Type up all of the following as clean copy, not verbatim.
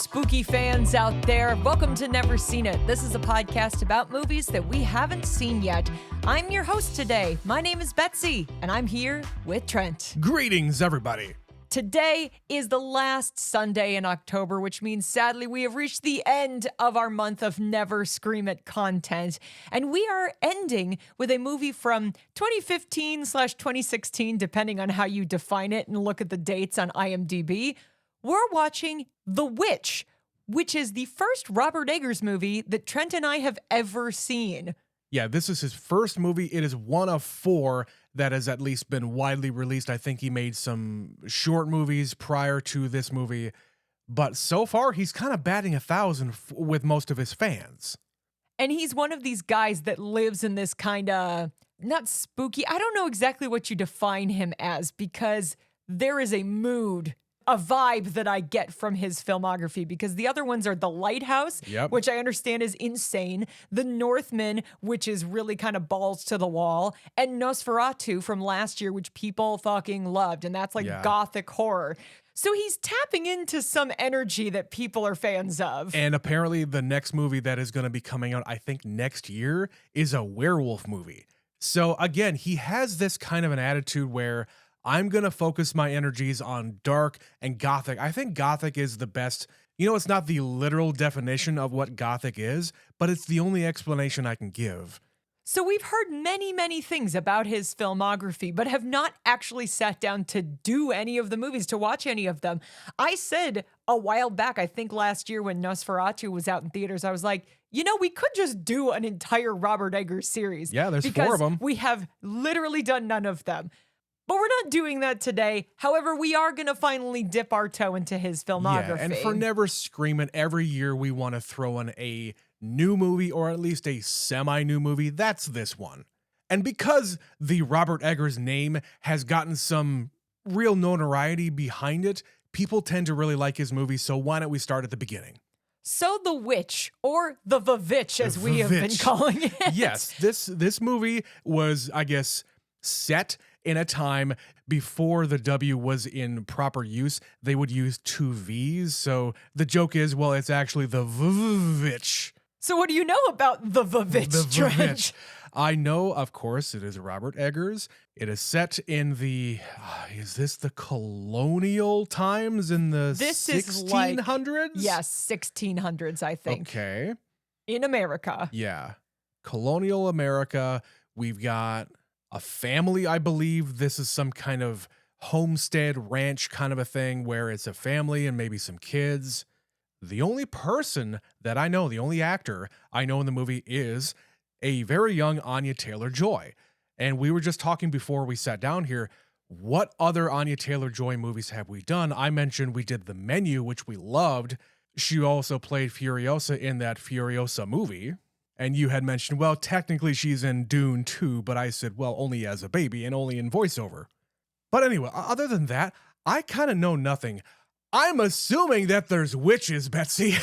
spooky fans out there. Welcome to Never Seen It. This is a podcast about movies that we haven't seen yet. I'm your host today. My name is Betsy, and I'm here with Trent. Greetings, everybody. Today is the last Sunday in October, which means sadly we have reached the end of our month of Never Scream It content. And we are ending with a movie from 2015/2016, depending on how you define it and look at the dates on IMDb. We're watching The Witch, which is the first Robert Eggers movie that Trent and I have ever seen. Yeah, this is his first movie. It is one of four that has at least been widely released. I think he made some short movies prior to this movie, but so far he's kind of batting 1,000 with most of his fans. And he's one of these guys that lives in this kind of, not spooky, I don't know exactly what you define him as, because there is a mood, a vibe that I get from his filmography, because the other ones are The Lighthouse, which I understand is insane, The Northman, which is really kind of balls to the wall, and Nosferatu from last year, which people fucking loved, and that's like gothic horror. So he's tapping into some energy that people are fans of. And apparently the next movie that is going to be coming out, I think next year, is a werewolf movie. So again, he has this kind of an attitude where I'm going to focus my energies on dark and gothic. I think gothic is the best. You know, it's not the literal definition of what gothic is, but it's the only explanation I can give. So we've heard many, many things about his filmography, but have not actually sat down to do any of the movies, to watch any of them. I said a while back, I think last year when Nosferatu was out in theaters, I was like, you know, we could just do an entire Robert Eggers series. Yeah, there's four of them. We have literally done none of them. But we're not doing that today. However, we are going to finally dip our toe into his filmography. Yeah, and for Never Scream It, every year we want to throw in a new movie, or at least a semi-new movie. That's this one. And because the Robert Eggers name has gotten some real notoriety behind it, people tend to really like his movies, so why don't we start at the beginning? So The Witch, or The Vavitch, as we have been calling it. Yes, this movie was, I guess, set in a time before the W was in proper use. They would use two V's. So the joke is, well, it's actually the Vavitch. So what do you know about the Vavitch, Trent? I know, of course, it is Robert Eggers. It is set in the, is this the colonial times in the 1600s? Yes, 1600s, I think. Okay. In America. Yeah. Colonial America. We've got a family, I believe. This is some kind of homestead ranch kind of a thing where it's a family and maybe some kids. The only person that I know, the only actor I know in the movie is a very young Anya Taylor-Joy. And we were just talking before we sat down here, what other Anya Taylor-Joy movies have we done? I mentioned we did The Menu, which we loved. She also played Furiosa in that Furiosa movie. And you had mentioned, well, technically she's in Dune too, but I said, well, only as a baby and only in voiceover. But anyway, other than that, I kind of know nothing. I'm assuming that there's witches, Betsy,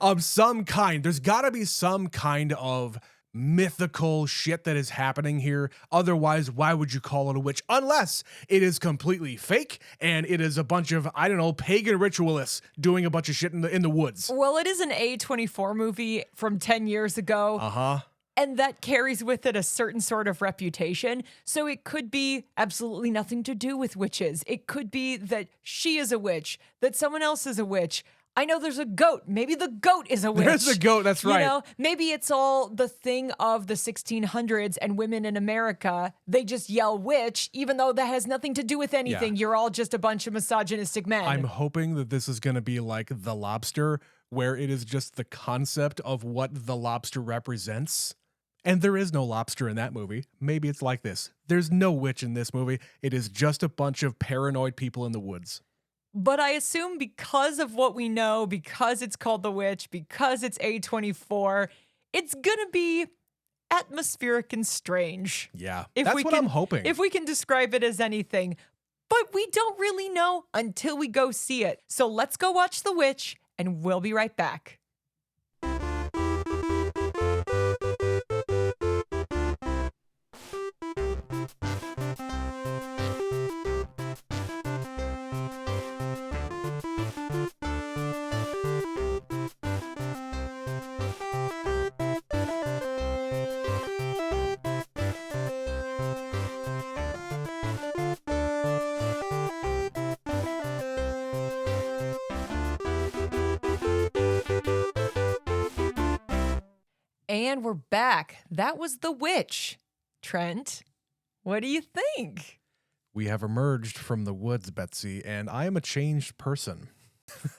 of some kind. There's got to be some kind of mythical shit that is happening here. Otherwise, why would you call it a witch? Unless it is completely fake and it is a bunch of, I don't know, pagan ritualists doing a bunch of shit in the woods. Well, it is an A24 movie from 10 years ago. Uh-huh. And that carries with it a certain sort of reputation. So it could be absolutely nothing to do with witches. It could be that she is a witch, that someone else is a witch. I know there's a goat. Maybe the goat is a witch. There's a goat, that's right. You know, maybe it's all the thing of the 1600s and women in America. They just yell witch, even though that has nothing to do with anything. Yeah. You're all just a bunch of misogynistic men. I'm hoping that this is going to be like The Lobster, where it is just the concept of what the lobster represents. And there is no lobster in that movie. Maybe it's like this. There's no witch in this movie. It is just a bunch of paranoid people in the woods. But I assume because of what we know, because it's called The Witch, because it's A24, it's going to be atmospheric and strange. Yeah, that's what I'm hoping. If we can describe it as anything. But we don't really know until we go see it. So let's go watch The Witch, and we'll be right back. And we're back. That was The Witch. Trent, what do you think? We have emerged from the woods, Betsy, and I am a changed person.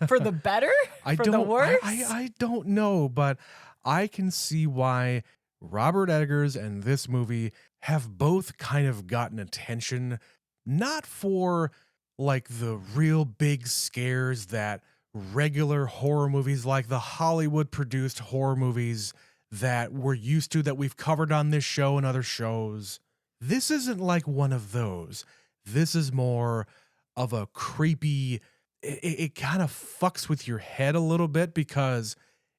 For the better? For the worse? I don't know, but I can see why Robert Eggers and this movie have both kind of gotten attention, not for like the real big scares that regular horror movies, like the Hollywood produced horror movies that we're used to, that we've covered on this show and other shows. This isn't like one of those. This is more of a creepy, it kind of fucks with your head a little bit because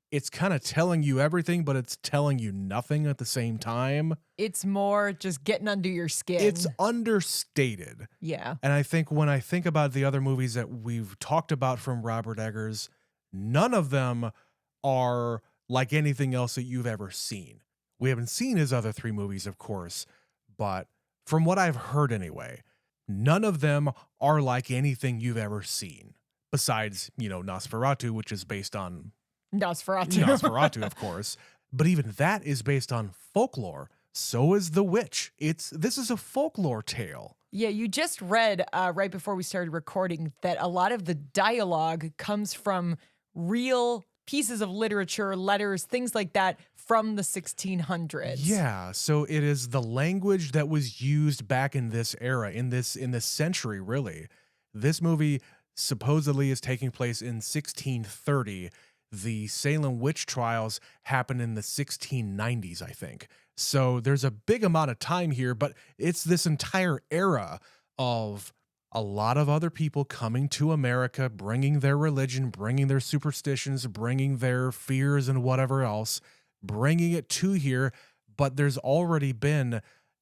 it's kind of telling you everything, but it's telling you nothing at the same time. It's more just getting under your skin. It's understated. Yeah. And I think when I think about the other movies that we've talked about from Robert Eggers, none of them are like anything else that you've ever seen. We haven't seen his other 3 movies, of course, but from what I've heard anyway, none of them are like anything you've ever seen. Besides, Nosferatu, which is based on Nosferatu, of course. But even that is based on folklore. So is The Witch. This is a folklore tale. Yeah, you just read right before we started recording that a lot of the dialogue comes from real pieces of literature, letters, things like that from the 1600s. Yeah, so it is the language that was used back in this era, in this century, really. This movie supposedly is taking place in 1630. The Salem witch trials happened in the 1690s, I think. So there's a big amount of time here, but it's this entire era of a lot of other people coming to America, bringing their religion, bringing their superstitions, bringing their fears and whatever else, bringing it to here. But there's already been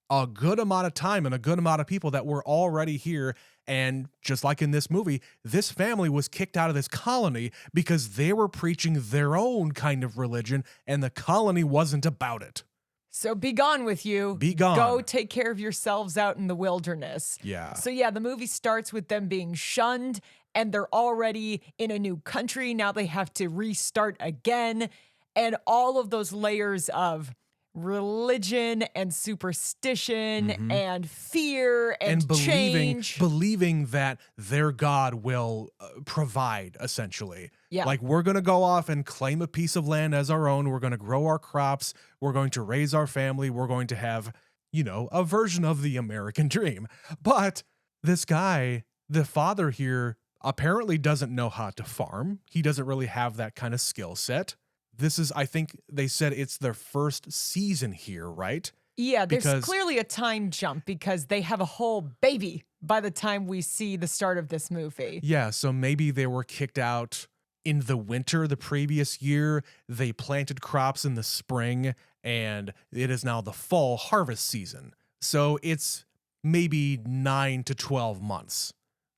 a good amount of time and a good amount of people that were already here. And just like in this movie, this family was kicked out of this colony because they were preaching their own kind of religion and the colony wasn't about it. So be gone with you. Be gone. Go take care of yourselves out in the wilderness. Yeah. So yeah, the movie starts with them being shunned and they're already in a new country. Now they have to restart again. And all of those layers of religion and superstition and fear and change. believing that their God will provide, essentially. Yeah. Like, we're going to go off and claim a piece of land as our own. We're going to grow our crops. We're going to raise our family. We're going to have, a version of the American dream. But this guy, the father here, apparently doesn't know how to farm. He doesn't really have that kind of skill set. This is, I think they said it's their first season here, right? Yeah, there's clearly a time jump because they have a whole baby by the time we see the start of this movie. Yeah, so maybe they were kicked out in the winter the previous year. They planted crops in the spring, and it is now the fall harvest season. So it's maybe 9 to 12 months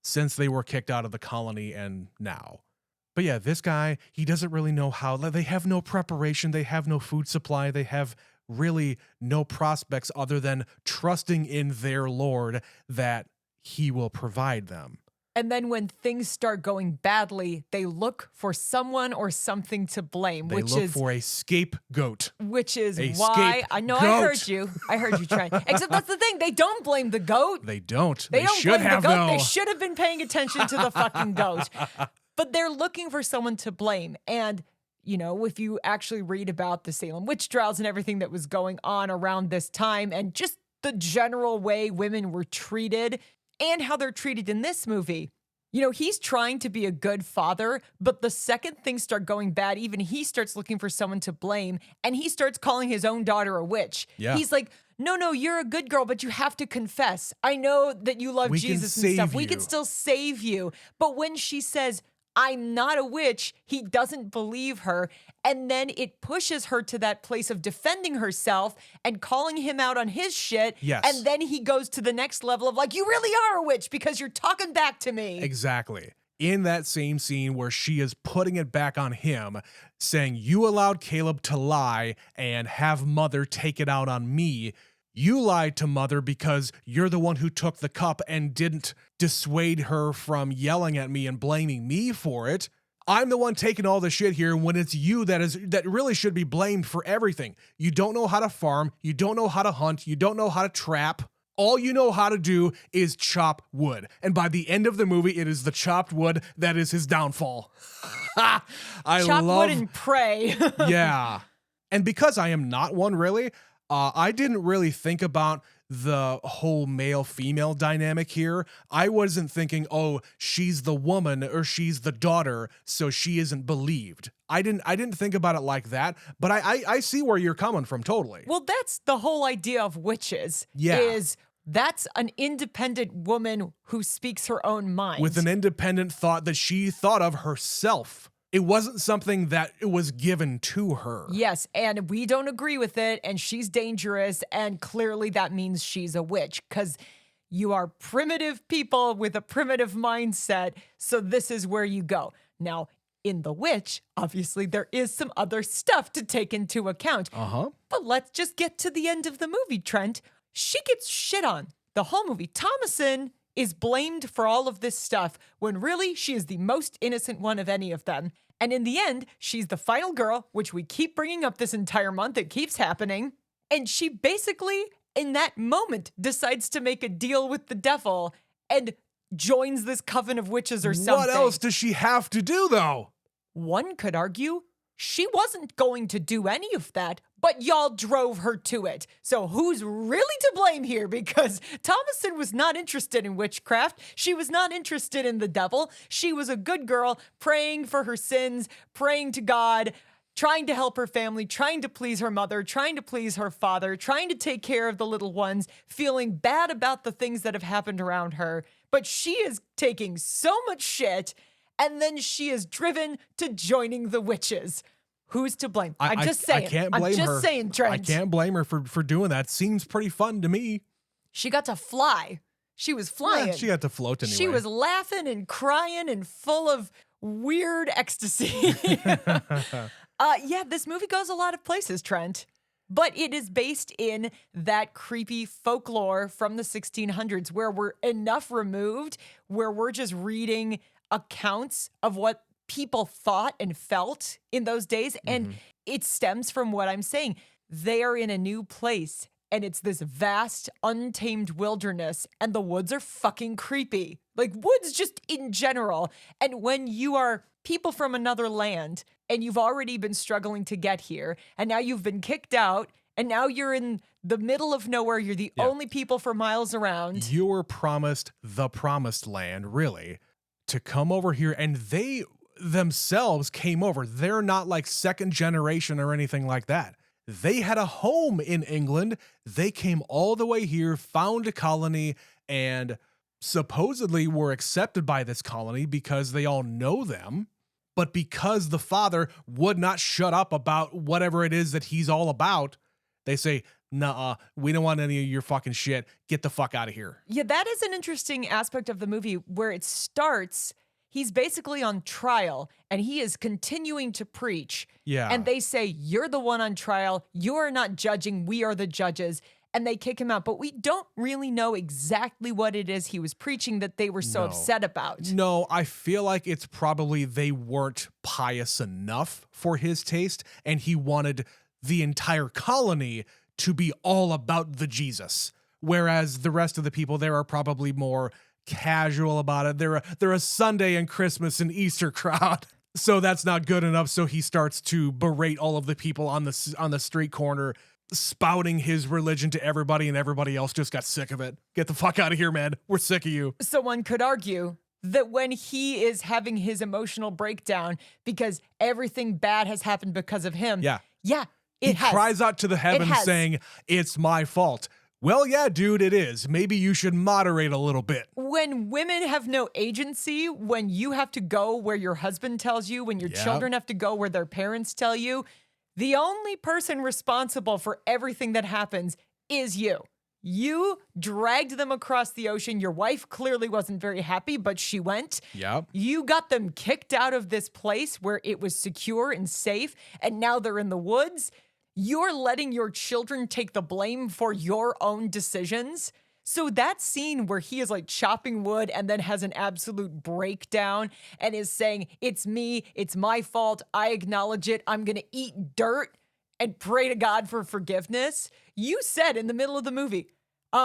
since they were kicked out of the colony and now. But yeah, this guy, he doesn't really know how. They have no preparation. They have no food supply. They have really no prospects other than trusting in their Lord that he will provide them. And then when things start going badly, they look for someone or something to blame, They look for a scapegoat. Which is why I know I heard you. I heard you trying. Except that's the thing. They don't blame the goat. They don't. They don't should blame have, the goat. though. They should have been paying attention to the fucking goat. But they're looking for someone to blame. And, if you actually read about the Salem witch trials and everything that was going on around this time and just the general way women were treated and how they're treated in this movie, he's trying to be a good father, but the second things start going bad, even he starts looking for someone to blame and he starts calling his own daughter a witch. Yeah. He's like, no, you're a good girl, but you have to confess. I know that you love Jesus and stuff. We can still save you. But when she says, I'm not a witch, he doesn't believe her. And then it pushes her to that place of defending herself and calling him out on his shit. Yes. And then he goes to the next level of like, you really are a witch because you're talking back to me. Exactly. In that same scene where she is putting it back on him, saying, you allowed Caleb to lie and have Mother take it out on me. You lied to Mother because you're the one who took the cup and didn't dissuade her from yelling at me and blaming me for it. I'm the one taking all the shit here when it's you that really should be blamed for everything. You don't know how to farm. You don't know how to hunt. You don't know how to trap. All you know how to do is chop wood. And by the end of the movie, it is the chopped wood that is his downfall. Chop wood and pray. Yeah. And because I am not one really, I didn't really think about the whole male-female dynamic here. I wasn't thinking, oh, she's the woman or she's the daughter, so she isn't believed. I didn't think about it like that, but I see where you're coming from totally. Well, that's the whole idea of witches. Yeah. Is that's an independent woman who speaks her own mind. With an independent thought that she thought of herself. It wasn't something that it was given to her. Yes, and we don't agree with it, and she's dangerous, and clearly that means she's a witch, because you are primitive people with a primitive mindset, so this is where you go. Now, in The Witch, obviously there is some other stuff to take into account. But let's just get to the end of the movie, Trent. She gets shit on the whole movie. Thomasin is blamed for all of this stuff when really she is the most innocent one of any of them. And in the end, she's the final girl, which we keep bringing up this entire month. It keeps happening. And she basically, in that moment, decides to make a deal with the devil and joins this coven of witches or something. What else does she have to do, though? One could argue she wasn't going to do any of that, but y'all drove her to it. So who's really to blame here? Because Thomasin was not interested in witchcraft. She was not interested in the devil. She was a good girl praying for her sins, praying to God, trying to help her family, trying to please her mother, trying to please her father, trying to take care of the little ones, feeling bad about the things that have happened around her. But she is taking so much shit, and then she is driven to joining the witches. Who's to blame? I'm just saying. I can't blame her. I'm just saying, Trent. I can't blame her for doing that. Seems pretty fun to me. She got to fly. She was flying. Yeah, she got to float anyway. She was laughing and crying and full of weird ecstasy. Yeah, this movie goes a lot of places, Trent. But it is based in that creepy folklore from the 1600s where we're enough removed, where we're just reading accounts of what people thought and felt in those days. And it stems from what I'm saying. They are in a new place and it's this vast, untamed wilderness and the woods are fucking creepy. Like woods just in general. And when you are people from another land and you've already been struggling to get here and now you've been kicked out and now you're in the middle of nowhere. You're the only people for miles around. You were promised the promised land, really, to come over here, and they themselves came over. They're not like second generation or anything like that. They had a home in England. They came all the way here, found a colony, and supposedly were accepted by this colony because they all know them. But because the father would not shut up about whatever it is that he's all about, they say, nah, we don't want any of your fucking shit. Get the fuck out of here. Yeah, that is an interesting aspect of the movie where it starts. He's basically on trial and he is continuing to preach. Yeah. And they say, you're the one on trial. You're not judging. We are the judges. And they kick him out. But we don't really know exactly what it is he was preaching that they were so upset about. No, I feel like it's probably they weren't pious enough for his taste. And he wanted the entire colony to be all about the Jesus. Whereas the rest of the people there are probably more casual about it. They're a Sunday and Christmas and Easter crowd. So that's not good enough. So he starts to berate all of the people on the street corner, spouting his religion to everybody, and everybody else just got sick of it. Get the fuck out of here, man. We're sick of you. So one could argue that when he is having his emotional breakdown because everything bad has happened because of him. Yeah. He cries out to the heavens saying, it's my fault. Well, yeah, dude, it is. Maybe you should moderate a little bit. When women have no agency, when you have to go where your husband tells you, when your children have to go where their parents tell you, the only person responsible for everything that happens is you. You dragged them across the ocean. Your wife clearly wasn't very happy, but she went. Yep. You got them kicked out of this place where it was secure and safe, and now they're in the woods. You're letting your children take the blame for your own decisions. So that scene where he is like chopping wood and then has an absolute breakdown and is saying, it's me, it's my fault, I acknowledge it, I'm gonna eat dirt and pray to God for forgiveness. You said in the middle of the movie,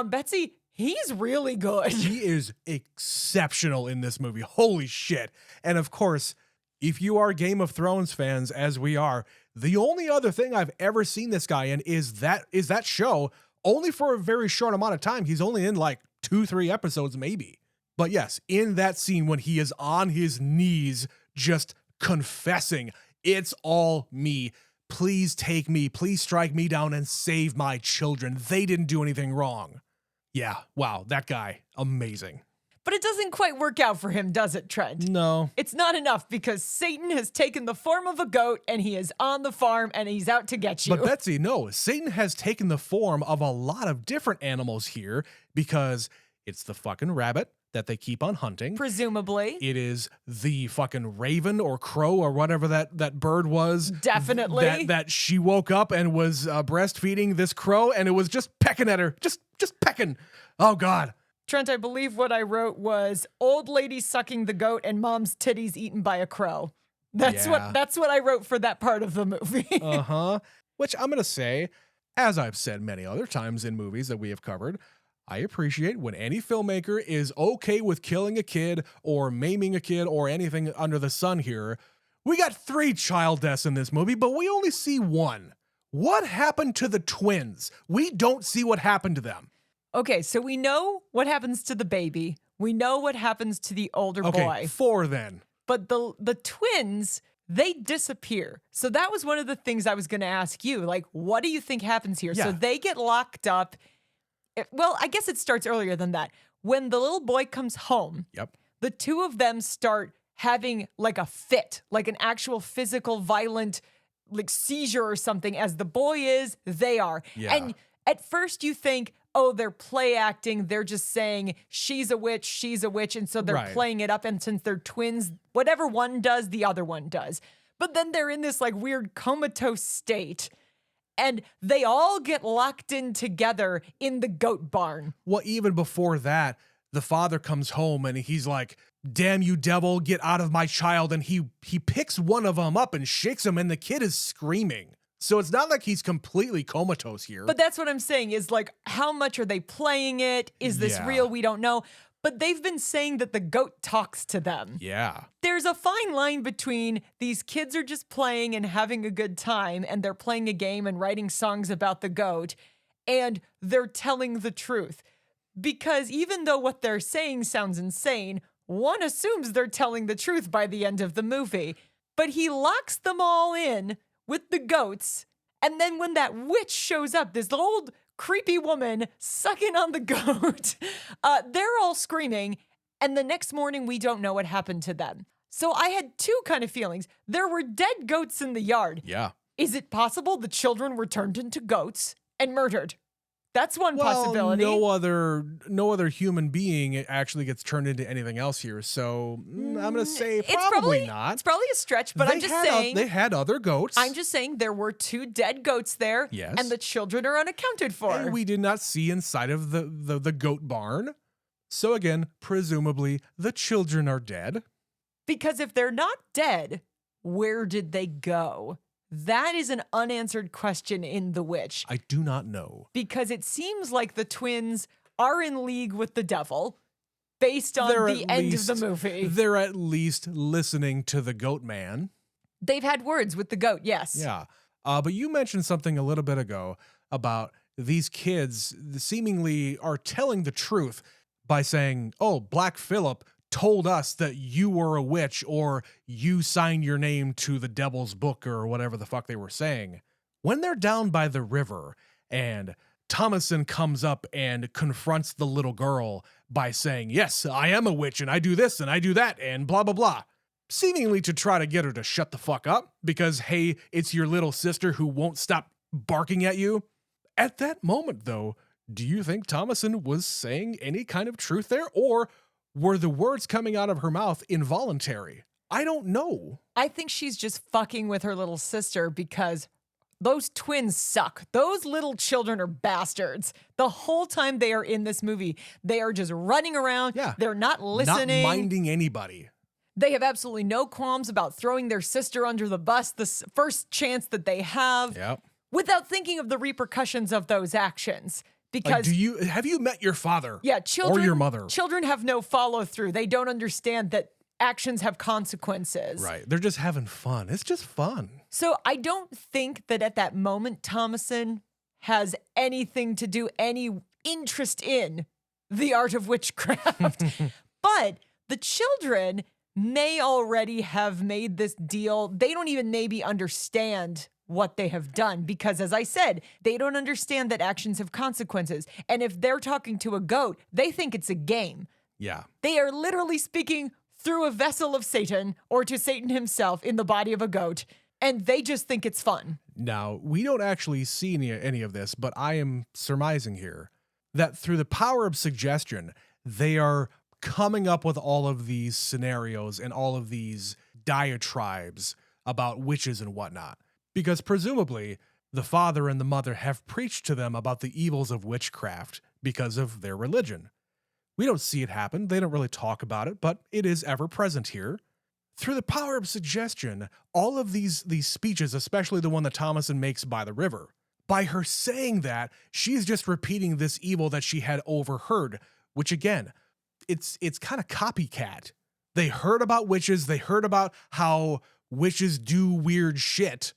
Betsy, he's really good. He is exceptional in this movie. Holy shit. And of course, if you are Game of Thrones fans, as we are, the only other thing I've ever seen this guy in is that show, only for a very short amount of time. He's only in like 2-3 episodes, maybe. But yes, in that scene when he is on his knees, just confessing, it's all me. Please take me. Please strike me down and save my children. They didn't do anything wrong. Yeah, wow, that guy, amazing. But it doesn't quite work out for him, does it, Trent? No. It's not enough because Satan has taken the form of a goat and he is on the farm and he's out to get you. But Betsy, no, Satan has taken the form of a lot of different animals here because it's the fucking rabbit that they keep on hunting. Presumably. It is the fucking raven or crow or whatever that bird was. Definitely. That she woke up and was breastfeeding this crow and it was just pecking at her. Just pecking. Oh, God. Trent, I believe what I wrote was old lady sucking the goat and mom's titties eaten by a crow. That's what I wrote for that part of the movie. Uh-huh. Which I'm going to say, as I've said many other times in movies that we have covered, I appreciate when any filmmaker is okay with killing a kid or maiming a kid or anything under the sun here. We got 3 child deaths in this movie, but we only see 1. What happened to the twins? We don't see what happened to them. Okay, so we know what happens to the baby. We know what happens to the older boy. 4 then. But the twins, they disappear. So that was one of the things I was going to ask you. Like, what do you think happens here? Yeah. So they get locked up. Well, I guess it starts earlier than that. When the little boy comes home, Yep. the 2 of them start having like a fit, like an actual physical violent like seizure or something. As the boy is, they are. Yeah. And at first you think, oh, they're play acting. They're just saying she's a witch. And so they're Right. playing it up. And since they're twins, whatever one does, the other one does. But then they're in this like weird comatose state. And they all get locked in together in the goat barn. Well, even before that, the father comes home and he's like, damn you devil, get out of my child. And he picks one of them up and shakes him and the kid is screaming. So it's not like he's completely comatose here. But that's what I'm saying is like, how much are they playing it? Is this Yeah. real? We don't know. But they've been saying that the goat talks to them. Yeah. There's a fine line between these kids are just playing and having a good time and they're playing a game and writing songs about the goat and they're telling the truth. Because even though what they're saying sounds insane, one assumes they're telling the truth by the end of the movie. But he locks them all in with the goats. And then when that witch shows up, this old creepy woman sucking on the goat, they're all screaming. And the next morning, we don't know what happened to them. So I had 2 kind of feelings. There were dead goats in the yard. Yeah. Is it possible the children were turned into goats and murdered? That's one possibility. No other human being actually gets turned into anything else here. So I'm going to say probably not. It's probably a stretch, but I'm just saying. They had other goats. I'm just saying there were 2 dead goats there. Yes. And the children are unaccounted for. And we did not see inside of the goat barn. So again, presumably the children are dead. Because if they're not dead, where did they go? That is an unanswered question in The Witch. I do not know. Because it seems like the twins are in league with the devil based on the end of the movie. They're at least listening to the goat man. They've had words with the goat, yes. Yeah. But you mentioned something a little bit ago about these kids seemingly are telling the truth by saying, oh, Black Phillip told us that you were a witch or you signed your name to the devil's book or whatever the fuck they were saying. When they're down by the river and Thomason comes up and confronts the little girl by saying, yes, I am a witch and I do this and I do that and blah, blah, blah. Seemingly to try to get her to shut the fuck up because, hey, it's your little sister who won't stop barking at you. At that moment, though, do you think Thomason was saying any kind of truth there, or were the words coming out of her mouth involuntary? I don't know. I think she's just fucking with her little sister because Those twins suck. Those little children are bastards. The whole time they are in this movie, they are just running around. Yeah. They're not listening. Not minding anybody. They have absolutely no qualms about throwing their sister under the bus the first chance that they have. Yep. Without thinking of the repercussions of those actions. Because have you met your father? Yeah, children or your mother? Children have no follow through. They don't understand that actions have consequences. Right. They're just having fun. It's just fun. So I don't think that at that moment Thomason has anything to do, any interest in the art of witchcraft. But the children may already have made this deal. They don't even maybe understand what they have done because, as I said, they don't understand that actions have consequences. And if they're talking to a goat, they think it's a game. Yeah. They are literally speaking through a vessel of Satan or to Satan himself in the body of a goat, and they just think it's fun. Now, we don't actually see any of this, but I am surmising here that through the power of suggestion, they are coming up with all of these scenarios and all of these diatribes about witches and whatnot. Because presumably, the father and the mother have preached to them about the evils of witchcraft because of their religion. We don't see it happen. They don't really talk about it, but it is ever present here. Through the power of suggestion, all of these speeches, especially the one that Thomason makes by the river, by her saying that, she's just repeating this evil that she had overheard, which again, it's kind of copycat. They heard about witches. They heard about how witches do weird shit.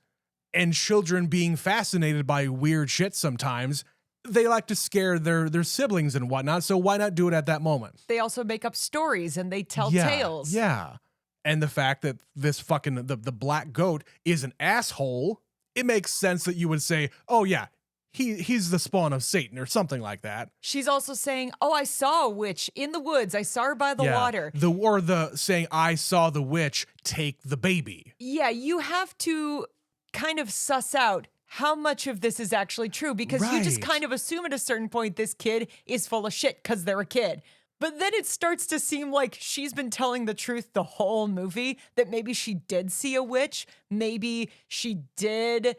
And children being fascinated by weird shit sometimes, they like to scare their siblings and whatnot, so why not do it at that moment? They also make up stories and they tell tales. Yeah. And the fact that this fucking, the black goat is an asshole, it makes sense that you would say, oh yeah, he's the spawn of Satan or something like that. She's also saying, oh, I saw a witch in the woods. I saw her by the water. The saying, I saw the witch take the baby. Yeah, you have to kind of suss out how much of this is actually true because you just kind of assume at a certain point this kid is full of shit because they're a kid. But then it starts to seem like she's been telling the truth the whole movie, that maybe she did see a witch. Maybe she did,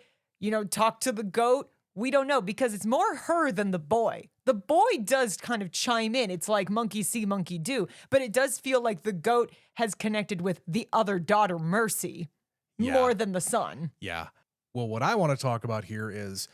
talk to the goat. We don't know because it's more her than the boy. The boy does kind of chime in. It's like monkey see, monkey do. But it does feel like the goat has connected with the other daughter, Mercy. More than the son. Yeah. Well, what I want to talk about here is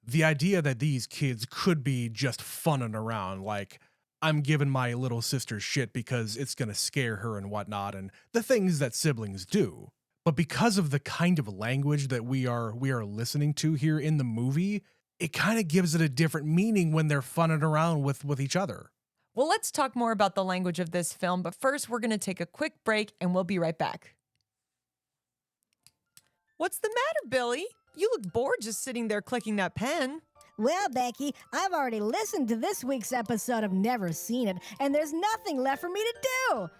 the idea that these kids could be just funning around. Like, I'm giving my little sister shit because it's going to scare her and whatnot, and the things that siblings do. But because of the kind of language that we are listening to here in the movie, it kind of gives it a different meaning when they're funning around with each other. Well, let's talk more about the language of this film, but first we're going to take a quick break and we'll be right back. What's the matter, Billy? You look bored just sitting there clicking that pen. Well, Becky, I've already listened to this week's episode of Never Seen It, and there's nothing left for me to do.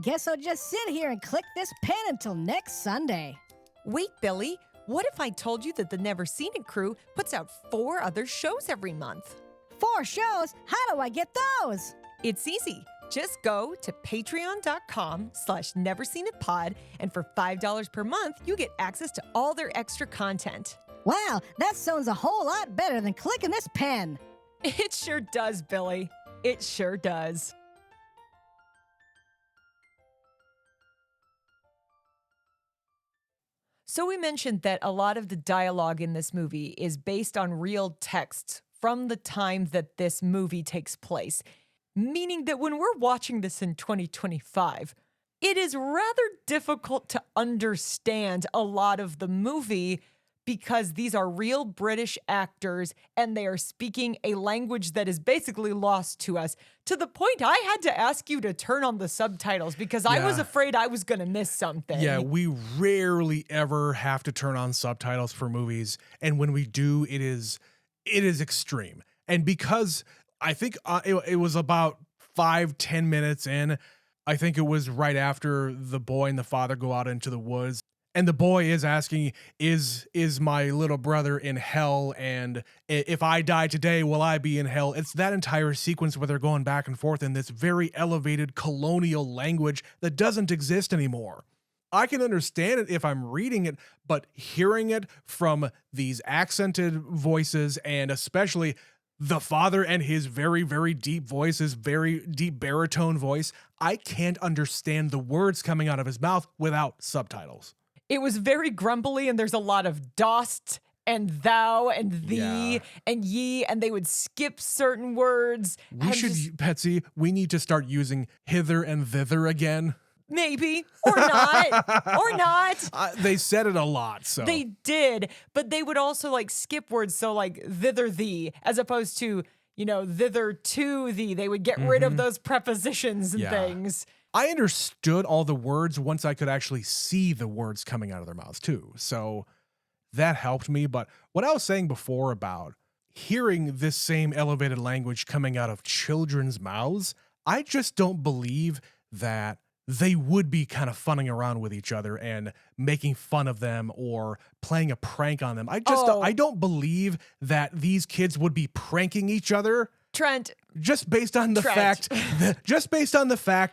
Guess I'll just sit here and click this pen until next Sunday. Wait, Billy, what if I told you that the Never Seen It crew puts out 4 other shows every month? 4 shows? How do I get those? It's easy. Just go to patreon.com/neverseenitpod, and for $5 per month, you get access to all their extra content. Wow, that sounds a whole lot better than clicking this pen. It sure does, Billy. It sure does. So we mentioned that a lot of the dialogue in this movie is based on real texts from the time that this movie takes place. Meaning that when we're watching this in 2025, it is rather difficult to understand a lot of the movie because these are real British actors and they are speaking a language that is basically lost to us, to the point I had to ask you to turn on the subtitles because I was afraid I was going to miss something. Yeah, we rarely ever have to turn on subtitles for movies, and when we do, it is extreme. And because I think it was about 5-10 minutes in, I think it was right after the boy and the father go out into the woods, and the boy is asking, is my little brother in hell? And if I die today, will I be in hell? It's that entire sequence where they're going back and forth in this very elevated colonial language that doesn't exist anymore. I can understand it if I'm reading it, but hearing it from these accented voices, and especially the father and his very, very deep voice, his very deep baritone voice, I can't understand the words coming out of his mouth without subtitles. It was very grumbly, and there's a lot of dost and thou and thee and ye, and they would skip certain words. Betsy, we need to start using hither and thither again. Maybe, or not, or not. They said it a lot, so. They did, but they would also like skip words, so like thither thee, as opposed to, thither to thee. They would get rid of those prepositions and things. I understood all the words once I could actually see the words coming out of their mouths too, so that helped me. But what I was saying before about hearing this same elevated language coming out of children's mouths, I just don't believe that they would be kind of funning around with each other and making fun of them or playing a prank on them. I don't believe that these kids would be pranking each other. Trent. Just based on the fact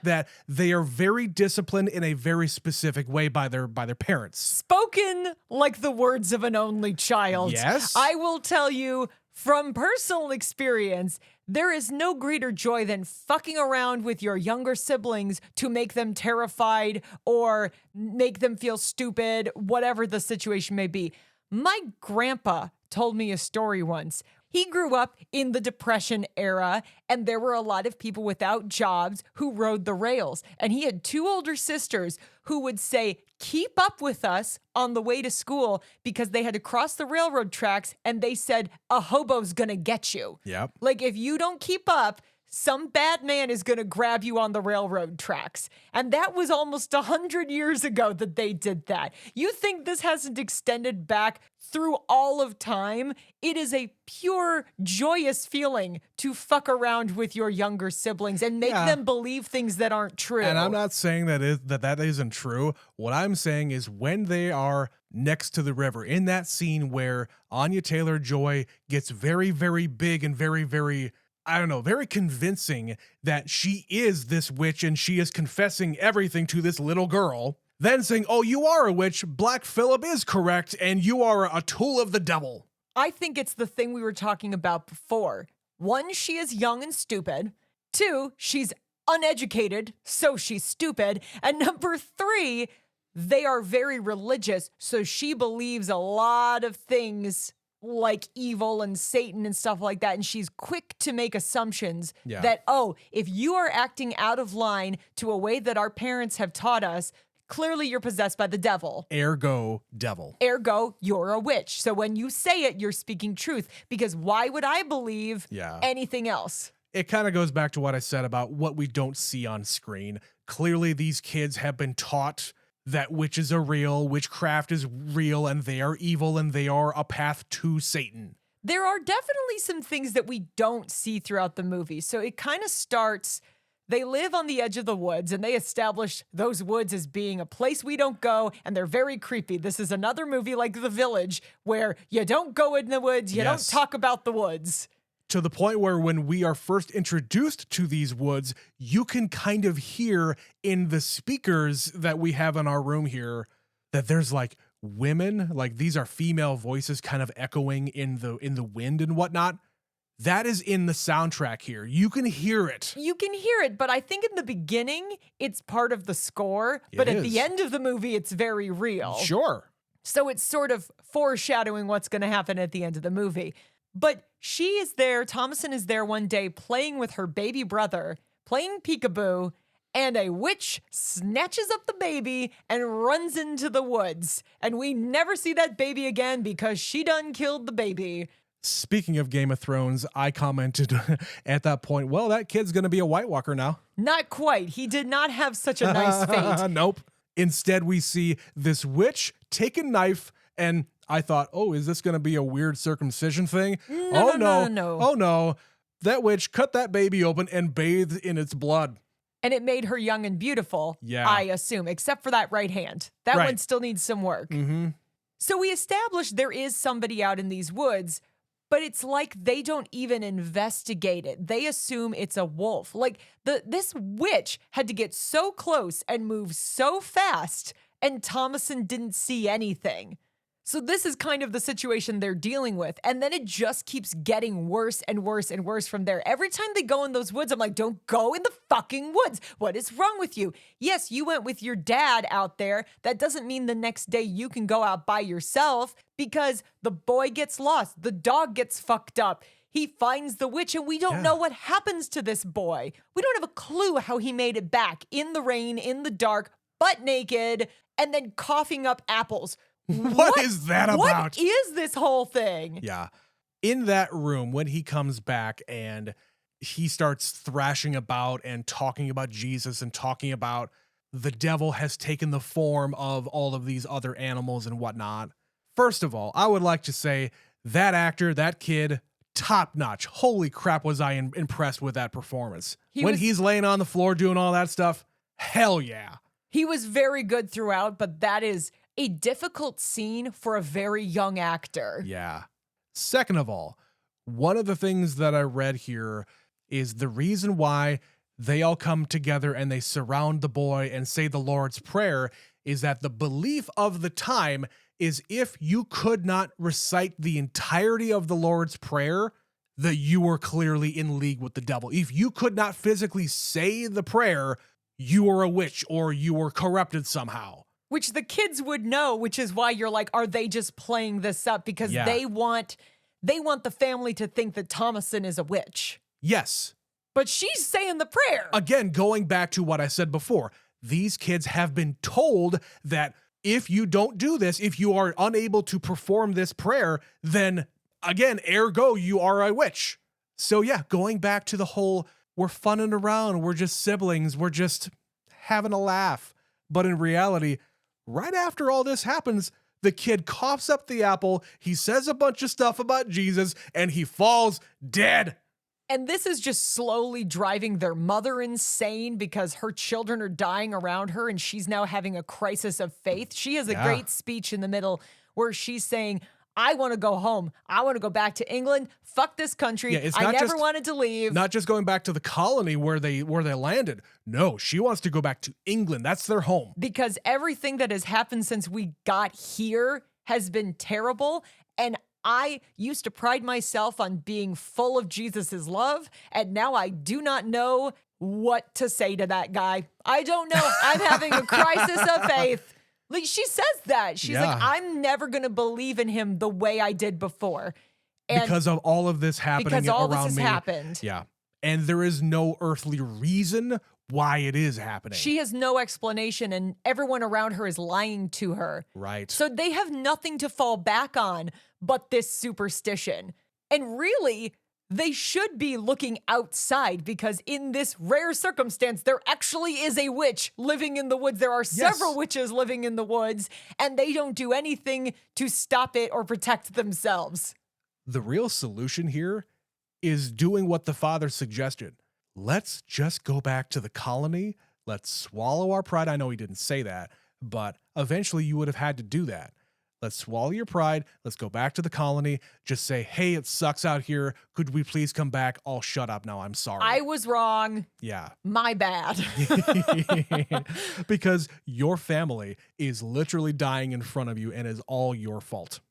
that they are very disciplined in a very specific way by their parents. Spoken like the words of an only child. Yes. I will tell you from personal experience, there is no greater joy than fucking around with your younger siblings to make them terrified or make them feel stupid, whatever the situation may be. My grandpa told me a story once. He grew up in the Depression era, and there were a lot of people without jobs who rode the rails. And he had two older sisters who would say, keep up with us on the way to school because they had to cross the railroad tracks, and they said, a hobo's gonna get you. Yep. Like, if you don't keep up, some bad man is going to grab you on the railroad tracks. And that was almost 100 years ago that they did that. You think this hasn't extended back through all of time? It is a pure, joyous feeling to fuck around with your younger siblings and make them believe things that aren't true. And I'm not saying that isn't true. What I'm saying is when they are next to the river, in that scene where Anya Taylor-Joy gets very, very big and very, very, very convincing that she is this witch and she is confessing everything to this little girl, then saying, oh, you are a witch, Black Phillip is correct, and you are a tool of the devil. I think it's the thing we were talking about before. One, she is young and stupid. Two, she's uneducated, so she's stupid. And number three, they are very religious, so she believes a lot of things like evil and Satan and stuff like that. And she's quick to make assumptions that, if you are acting out of line to a way that our parents have taught us, clearly you're possessed by the devil. Ergo, devil. Ergo, you're a witch. So when you say it, you're speaking truth, because why would I believe anything else? It kind of goes back to what I said about what we don't see on screen. Clearly, these kids have been taught that witches are real, witchcraft is real, and they are evil, and they are a path to Satan. There are definitely some things that we don't see throughout the movie. So it kind of starts, they live on the edge of the woods, and they establish those woods as being a place we don't go, and they're very creepy. This is another movie like The Village, where you don't go in the woods, you don't talk about the woods. To the point where when we are first introduced to these woods, you can kind of hear in the speakers that we have in our room here that there's like women, like these are female voices kind of echoing in the wind and whatnot. That is in the soundtrack here. You can hear it. You can hear it, but I think in the beginning, it's part of the score. But at the end of the movie, it's very real. Sure. So it's sort of foreshadowing what's going to happen at the end of the movie. But she is there, Thomasin is there one day playing with her baby brother, playing peekaboo, and a witch snatches up the baby and runs into the woods. And we never see that baby again because she done killed the baby. Speaking of Game of Thrones, I commented at that point, well, that kid's going to be a White Walker now. Not quite. He did not have such a nice fate. Nope. Instead, we see this witch take a knife, and I thought, oh, is this going to be a weird circumcision thing? No. Oh, no. That witch cut that baby open and bathed in its blood. And it made her young and beautiful, I assume, except for that right hand. That one still needs some work. Mm-hmm. So we established there is somebody out in these woods, but it's like they don't even investigate it. They assume it's a wolf. Like this witch had to get so close and move so fast and Thomason didn't see anything. So this is kind of the situation they're dealing with. And then it just keeps getting worse and worse and worse from there. Every time they go in those woods, I'm like, don't go in the fucking woods. What is wrong with you? Yes, you went with your dad out there. That doesn't mean the next day you can go out by yourself, because the boy gets lost. The dog gets fucked up. He finds the witch, and we don't know what happens to this boy. We don't have a clue how he made it back in the rain, in the dark, butt naked, and then coughing up apples. What is that about? What is this whole thing? Yeah. In that room, when he comes back and he starts thrashing about and talking about Jesus and talking about the devil has taken the form of all of these other animals and whatnot. First of all, I would like to say that that kid, top notch. Holy crap, was I impressed with that performance. He's laying on the floor doing all that stuff, hell yeah. He was very good throughout, but that is a difficult scene for a very young actor. Yeah. Second of all, one of the things that I read here is the reason why they all come together and they surround the boy and say the Lord's Prayer is that the belief of the time is if you could not recite the entirety of the Lord's Prayer, that you were clearly in league with the devil. If you could not physically say the prayer, you were a witch or you were corrupted somehow. Which the kids would know, which is why you're like, are they just playing this up? Because they want the family to think that Thomason is a witch. Yes. But she's saying the prayer. Again, going back to what I said before, these kids have been told that if you don't do this, if you are unable to perform this prayer, then again, ergo, you are a witch. So yeah, going back to the whole, we're funning around, we're just siblings, we're just having a laugh. But in reality, right after all this happens, the kid coughs up the apple, he says a bunch of stuff about Jesus, and he falls dead. And this is just slowly driving their mother insane because her children are dying around her and she's now having a crisis of faith. She has a great speech in the middle where she's saying, I want to go home. I want to go back to England. Fuck this country. I never wanted to leave. Not just going back to the colony where they landed. No, she wants to go back to England. That's their home. Because everything that has happened since we got here has been terrible. And I used to pride myself on being full of Jesus's love. And now I do not know what to say to that guy. I don't know. I'm having a crisis of faith. Like, she says that. She's like, I'm never going to believe in him the way I did before. And because of all of this happening around me. Because all this has happened. Yeah. And there is no earthly reason why it is happening. She has no explanation, and everyone around her is lying to her. Right. So they have nothing to fall back on but this superstition. And really, they should be looking outside, because in this rare circumstance, there actually is a witch living in the woods. There are several witches living in the woods, and they don't do anything to stop it or protect themselves. The real solution here is doing what the father suggested. Let's just go back to the colony. Let's swallow our pride. I know he didn't say that, but eventually you would have had to do that. Let's swallow your pride. Let's go back to the colony. Just say, hey, it sucks out here. Could we please come back? I'll shut up now. I'm sorry. I was wrong. Yeah. My bad. Because your family is literally dying in front of you and is all your fault.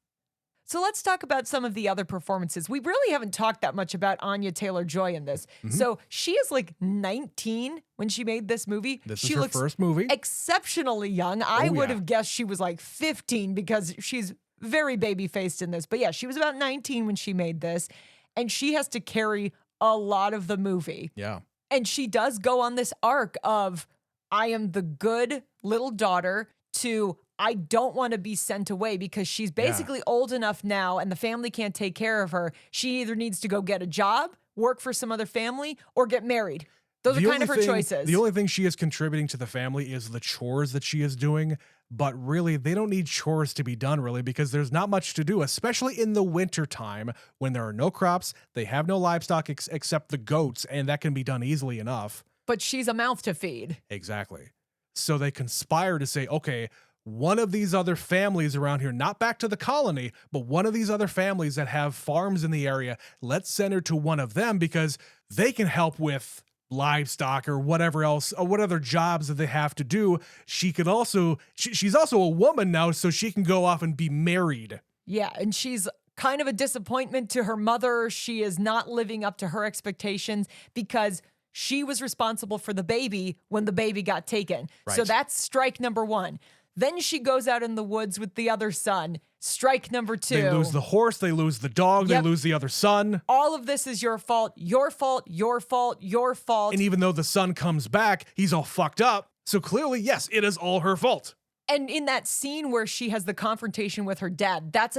So let's talk about some of the other performances. We really haven't talked that much about Anya Taylor-Joy in this. So she is like 19 when she made this movie. This is her first movie. Exceptionally young. I would have guessed she was like 15 because she's very baby-faced in this. But yeah, she was about 19 when she made this. And she has to carry a lot of the movie. Yeah. And she does go on this arc of, I am the good little daughter, to I don't want to be sent away, because she's basically old enough now and the family can't take care of her. She either needs to go get a job, work for some other family, or get married. Those are kind of her choices. The only thing she is contributing to the family is the chores that she is doing. But really, they don't need chores to be done, really, because there's not much to do, especially in the winter time when there are no crops. They have no livestock except the goats, and that can be done easily enough. But she's a mouth to feed. Exactly. So they conspire to say, okay, one of these other families around here, not back to the colony, but one of these other families that have farms in the area, let's send her to one of them because they can help with livestock or whatever else, or what other jobs that they have to do. She could also, she's also a woman now, so she can go off and be married. Yeah, and she's kind of a disappointment to her mother. She is not living up to her expectations because she was responsible for the baby when the baby got taken. Right. So that's strike number one. Then she goes out in the woods with the other son. Strike number two. They lose the horse, they lose the dog, Yep. they lose the other son. All of this is your fault, your fault, your fault, your fault. And even though the son comes back, he's all fucked up. So clearly, yes, it is all her fault. And in that scene where she has the confrontation with her dad, that's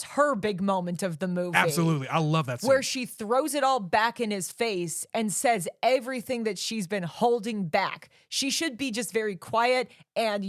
her big moment of the movie. Absolutely. I love that scene. Where she throws it all back in his face and says everything that she's been holding back. She should be just very quiet and,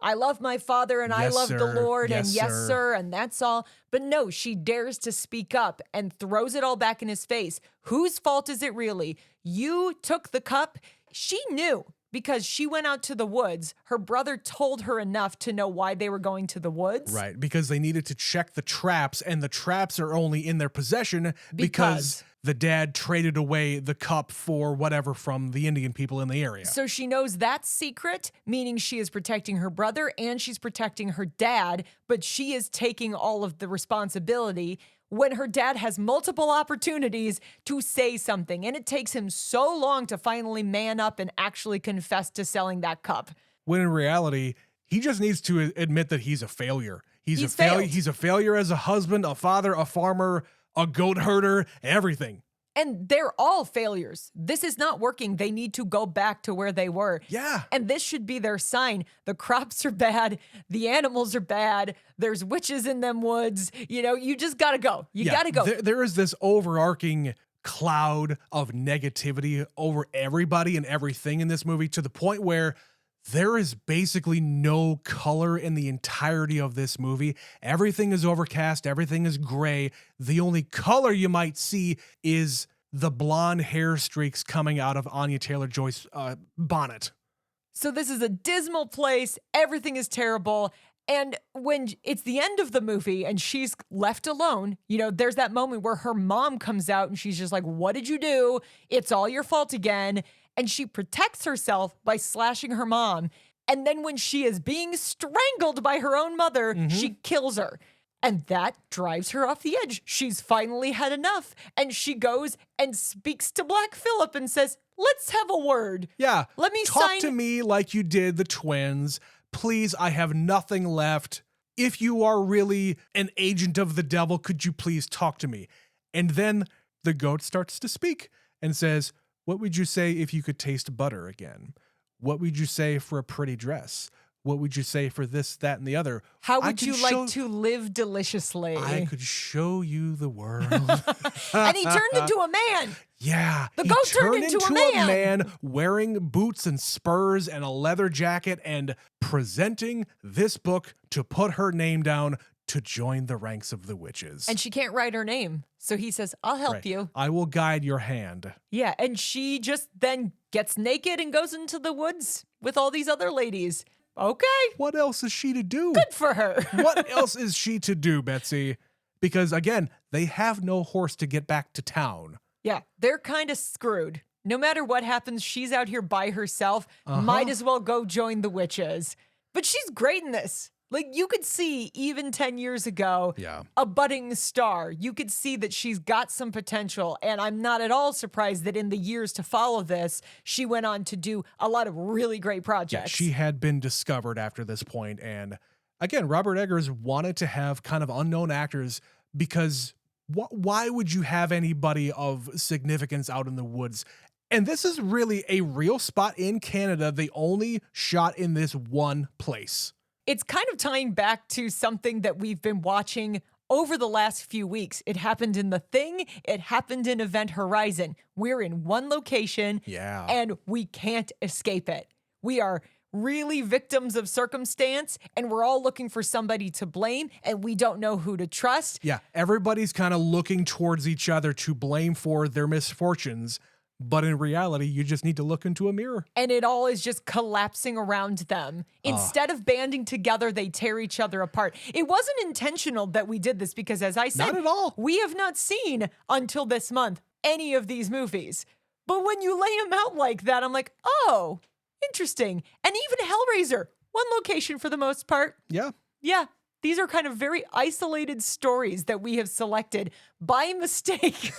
I love my father and Yes, I love sir. the Lord and Yes, yes, sir. sir, and that's all. But no, she dares to speak up and throws it all back in his face. Whose fault is it really? You took the cup. She knew. Because she went out to the woods. Her brother told her enough to know why they were going to the woods. Right, because they needed to check the traps, and the traps are only in their possession because the dad traded away the cup for whatever from the Indian people in the area. So she knows that secret, meaning she is protecting her brother and she's protecting her dad, but she is taking all of the responsibility when her dad has multiple opportunities to say something. And it takes him so long to finally man up and actually confess to selling that cup. When in reality, he just needs to admit that he's a failure. He's a failed. He's a failure as a husband, a father, a farmer, a goat herder, everything. And they're all failures. This is not working. They need to go back to where they were. Yeah. And this should be their sign. The crops are bad. The animals are bad. There's witches in them woods. You just gotta go. You gotta go. There is this overarching cloud of negativity over everybody and everything in this movie to the point where there is basically no color in the entirety of this movie. Everything is overcast. Everything is gray. The only color you might see is the blonde hair streaks coming out of Anya Taylor-Joy's bonnet. So this is a dismal place. Everything is terrible. And when it's the end of the movie and she's left alone, there's that moment where her mom comes out and she's just like, what did you do? It's all your fault again. And she protects herself by slashing her mom. And then when she is being strangled by her own mother, she kills her. And that drives her off the edge. She's finally had enough. And she goes and speaks to Black Phillip and says, let's have a word. Yeah. Let me talk sign to me like you did the twins. Please, I have nothing left. If you are really an agent of the devil, could you please talk to me? And then the goat starts to speak and says, what would you say if you could taste butter again? What would you say for a pretty dress? What would you say for this, that, and the other? How would you like to live deliciously? I could show you the world. And he turned into a man. Yeah. The he goat turned into a man. Wearing boots and spurs and a leather jacket and presenting this book to put her name down to join the ranks of the witches. And she can't write her name. So he says, I'll help Right. you. I will guide your hand. Yeah. And she just then gets naked and goes into the woods with all these other ladies. Okay. What else is she to do? Good for her. What else is she to do, Betsy? Because again, they have no horse to get back to town. Yeah. They're kind of screwed. No matter what happens, she's out here by herself. Might as well go join the witches. But she's great in this. Like, you could see, even 10 years ago, a budding star. You could see that she's got some potential. And I'm not at all surprised that in the years to follow this, she went on to do a lot of really great projects. Yeah, she had been discovered after this point. And again, Robert Eggers wanted to have kind of unknown actors because why would you have anybody of significance out in the woods? And this is really a real spot in Canada. They only shot in this one place. It's kind of tying back to something that we've been watching over the last few weeks. It happened in The Thing. It happened in Event Horizon. We're in one location, and we can't escape it. We are really victims of circumstance, and we're all looking for somebody to blame, and we don't know who to trust. Yeah, everybody's kind of looking towards each other to blame for their misfortunes. But in reality, you just need to look into a mirror. And it all is just collapsing around them. Instead of banding together, they tear each other apart. It wasn't intentional that we did this because, as I said, not at all. We have not seen until this month any of these movies. But when you lay them out like that, I'm like, oh, interesting. And even Hellraiser, one location for the most part. Yeah. Yeah. These are kind of very isolated stories that we have selected by mistake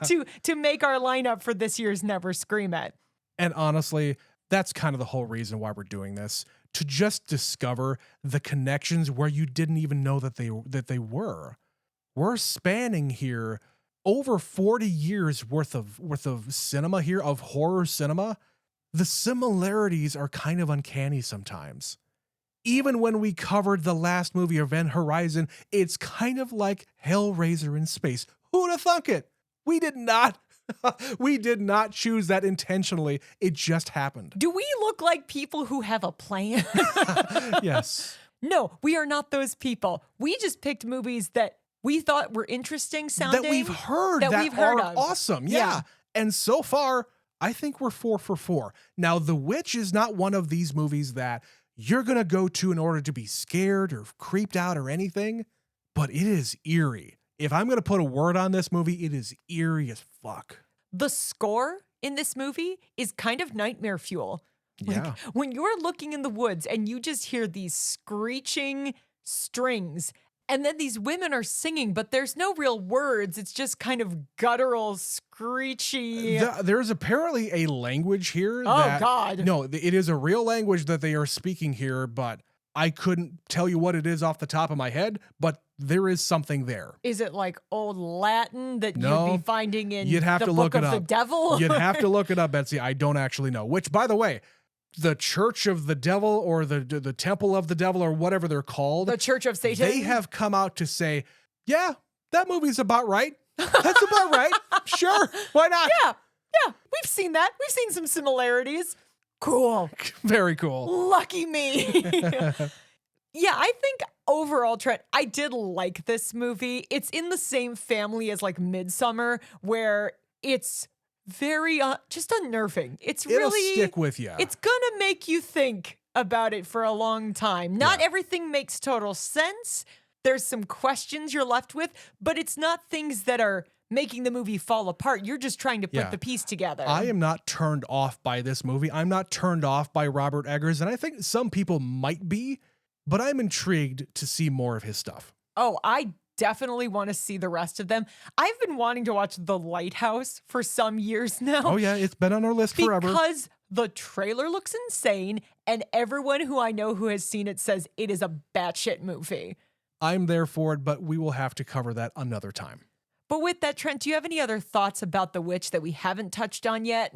to make our lineup for this year's Never Scream It. And honestly, that's kind of the whole reason why we're doing this, to just discover the connections where you didn't even know that they were. We're spanning here over 40 years worth of cinema here, of horror cinema. The similarities are kind of uncanny sometimes. Even when we covered the last movie, Event Horizon, it's kind of like Hellraiser in space. Who'd have thunk it? We did not. We did not choose that intentionally. It just happened. Do we look like people who have a plan? Yes. No, we are not those people. We just picked movies that we thought were interesting sounding. That we've heard that we've heard are of. awesome. Yeah. And so far, I think we're 4 for 4. Now, The Witch is not one of these movies that you're going to go to in order to be scared or creeped out or anything, but it is eerie. If I'm going to put a word on this movie, it is eerie as fuck. The score in this movie is kind of nightmare fuel. Yeah. When you're looking in the woods and you just hear these screeching strings, and then these women are singing, but there's no real words. It's just kind of guttural, screechy. There's apparently a language here. Oh, God. No, it is a real language that they are speaking here, but I couldn't tell you what it is off the top of my head, but there is something there. Is it like old Latin that No, you'd be finding in you'd have the to book look it of the up. devil? You'd have to look it up, Betsy. I don't actually know. Which, by the way, the Church of the Devil or the Temple of the Devil or whatever they're called, The Church of Satan? they have come out to say, yeah, that movie's about right. That's about right. Sure. Why not? Yeah, we've seen that. We've seen some similarities. Cool. Very cool. Lucky me. Yeah, I think overall, Trent, I did like this movie. It's in the same family as like Midsummer, where it's very just unnerving. It'll really stick with you. It's gonna make you think about it for a long time. Not Yeah. everything makes total sense. There's some questions you're left with, but it's not things that are making the movie fall apart. You're just trying to put Yeah. the piece together. I am not turned off by this movie. I'm not turned off by Robert Eggers, and I think some people might be, but I'm intrigued to see more of his stuff. Oh, I definitely want to see the rest of them. I've been wanting to watch The Lighthouse for some years now. Oh yeah, it's been on our list forever. Because the trailer looks insane, and everyone who I know who has seen it says it is a batshit movie. I'm there for it, but we will have to cover that another time. But with that, Trent, do you have any other thoughts about The Witch that we haven't touched on yet?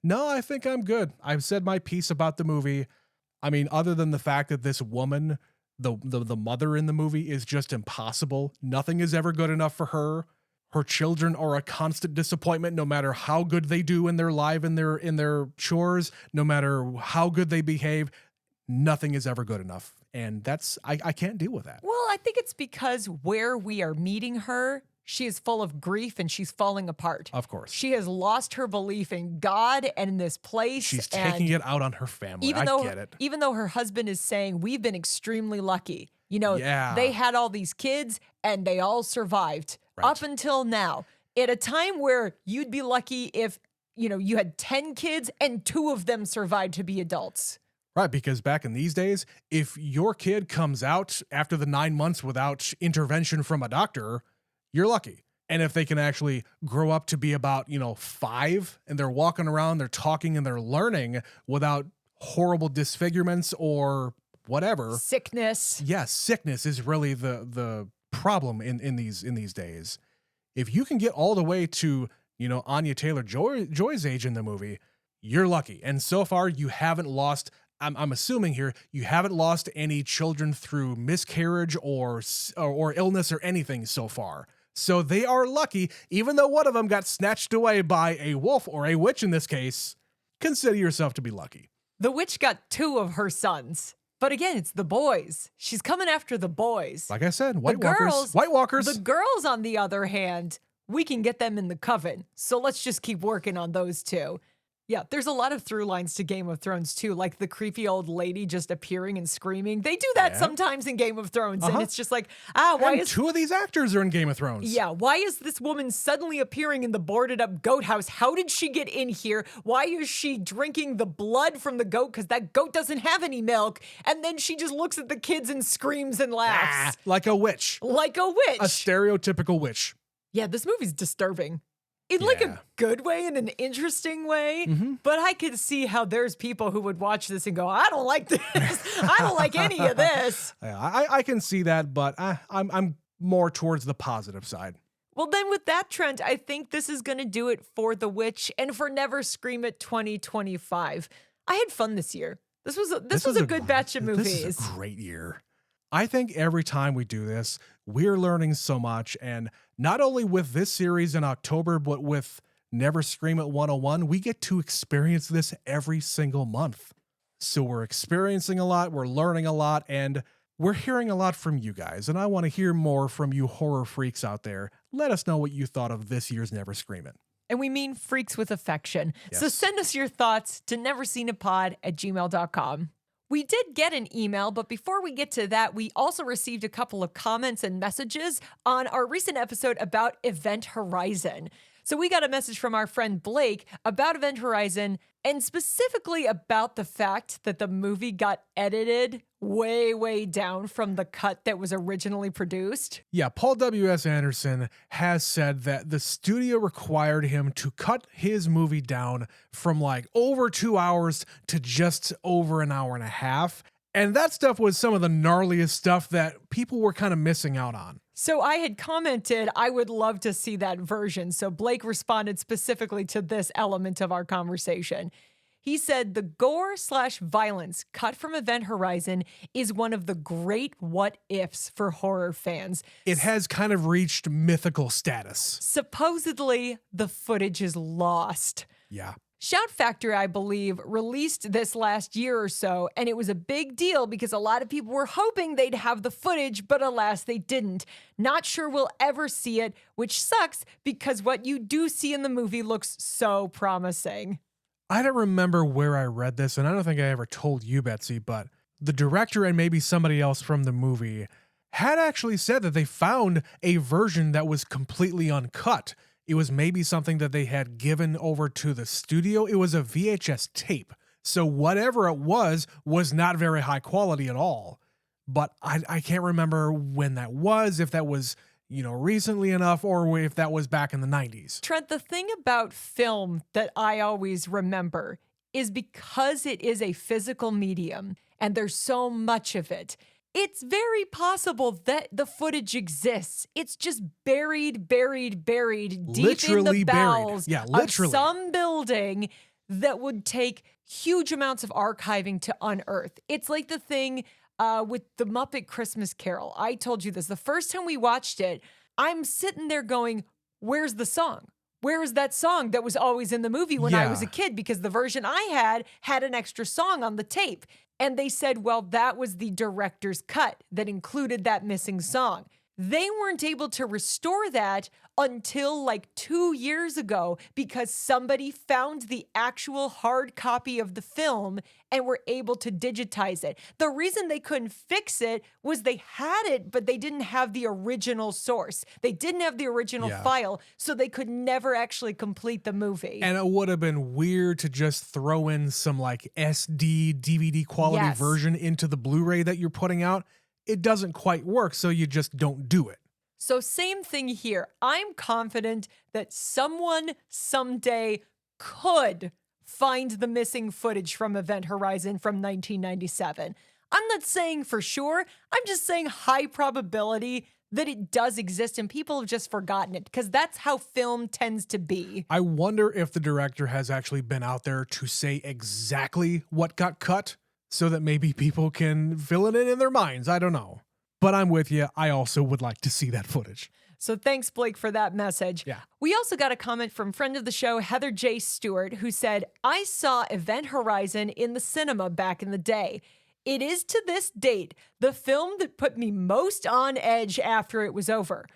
No, I think I'm good. I've said my piece about the movie. I mean, other than the fact that this woman, the mother in the movie, is just impossible. Nothing is ever good enough for her. Her children are a constant disappointment, no matter how good they do in their life, in their chores, no matter how good they behave. Nothing is ever good enough. And that's, I can't deal with that. Well, I think it's because where we are meeting her, she is full of grief and she's falling apart. Of course. She has lost her belief in God and in this place. She's and taking it out on her family. I get it. Even though her husband is saying, we've been extremely lucky. You know, Yeah. they had all these kids and they all survived Right. up until now. At a time where you'd be lucky if, you know, you had 10 kids and 2 of them survived to be adults. Right, because back in these days, if your kid comes out after the 9 months without intervention from a doctor, you're lucky. And if they can actually grow up to be about, 5 and they're walking around, they're talking and they're learning without horrible disfigurements or whatever. Sickness. Yeah, sickness is really the problem in these days. If you can get all the way to, Anya Taylor-Joy's age in the movie, you're lucky. And so far you haven't lost, I'm assuming here, you haven't lost any children through miscarriage or illness or anything so far. So they are lucky, even though one of them got snatched away by a wolf or a witch in this case. Consider yourself to be lucky. The witch got 2 of her sons. But again, it's the boys. She's coming after the boys. Like I said, White girls- Walkers. The girls, on the other hand, we can get them in the coven. So let's just keep working on those 2. Yeah, there's a lot of through lines to Game of Thrones too, like the creepy old lady just appearing and screaming. They do that Yeah. sometimes in Game of Thrones, and Uh-huh. it's just like, why And is two of these actors are in Game of Thrones. yeah, why is this woman suddenly appearing in the boarded up goat house? How did she get in here? Why is she drinking the blood from the goat? Because that goat doesn't have any milk. And then she just looks at the kids and screams and laughs. Like a witch. Like a witch. A stereotypical witch. Yeah, this movie's disturbing. In like Yeah. a good way, in an interesting way. But I could see how there's people who would watch this and go, I don't like this. I don't like any of this. Yeah, I can see that, but I'm more towards the positive side. Well, then with that trend, I think this is going to do it for The Witch and for Never Scream It 2025. I had fun this year. This was a good batch of movies. This is a great year. I think every time we do this, we're learning so much. And not only with this series in October, but with Never Scream It 101, we get to experience this every single month. So we're experiencing a lot, we're learning a lot, and we're hearing a lot from you guys. And I want to hear more from you horror freaks out there. Let us know what you thought of this year's Never Scream It. And we mean freaks with affection. So Yes. send us your thoughts to neverseenitpod@gmail.com. We did get an email, but before we get to that, we also received a couple of comments and messages on our recent episode about Event Horizon. So we got a message from our friend Blake about Event Horizon and specifically about the fact that the movie got edited way down from the cut that was originally produced. Yeah, Paul W.S. Anderson has said that the studio required him to cut his movie down from like over 2 hours to just over an hour and a half. And that stuff was some of the gnarliest stuff that people were kind of missing out on. So I had commented, I would love to see that version. So Blake responded specifically to this element of our conversation. He said the gore/violence cut from Event Horizon is one of the great what ifs for horror fans. It has kind of reached mythical status. Supposedly, the footage is lost. Yeah. Shout Factory, I believe, released this last year or so, and it was a big deal because a lot of people were hoping they'd have the footage, but alas, they didn't. Not sure we'll ever see it, which sucks because what you do see in the movie looks so promising. I don't remember where I read this, and I don't think I ever told you, Betsy, but the director and maybe somebody else from the movie had actually said that they found a version that was completely uncut. It was maybe something that they had given over to the studio. It was a VHS tape. So whatever it was not very high quality at all. But I can't remember when that was, if that was, recently enough, or if that was back in the 90s. Trent, the thing about film that I always remember is because it is a physical medium and there's so much of it, it's very possible that the footage exists. It's just buried deep Literally in the bowels buried. Yeah, of literally. some building that would take huge amounts of archiving to unearth. It's like the thing with the Muppet Christmas Carol. I told you this. The first time we watched it, I'm sitting there going, where's the song? Where is that song that was always in the movie when I was a kid? Because the version I had an extra song on the tape. And they said, well, that was the director's cut that included that missing song. They weren't able to restore that until like 2 years ago because somebody found the actual hard copy of the film and were able to digitize it. The reason they couldn't fix it was they had it, but they didn't have the original source. They didn't have the original file, so they could never actually complete the movie. And it would have been weird to just throw in some like SD, DVD quality version into the Blu-ray that you're putting out. It doesn't quite work, so you just don't do it. So same thing here. I'm confident that someone someday could find the missing footage from Event Horizon from 1997. I'm not saying for sure. I'm just saying high probability that it does exist and people have just forgotten it because that's how film tends to be. I wonder if the director has actually been out there to say exactly what got cut so that maybe people can fill it in their minds. I don't know. But I'm with you. I also would like to see that footage. So thanks, Blake, for that message. Yeah. We also got a comment from friend of the show, Heather J. Stewart, who said, I saw Event Horizon in the cinema back in the day. It is to this date the film that put me most on edge after it was over.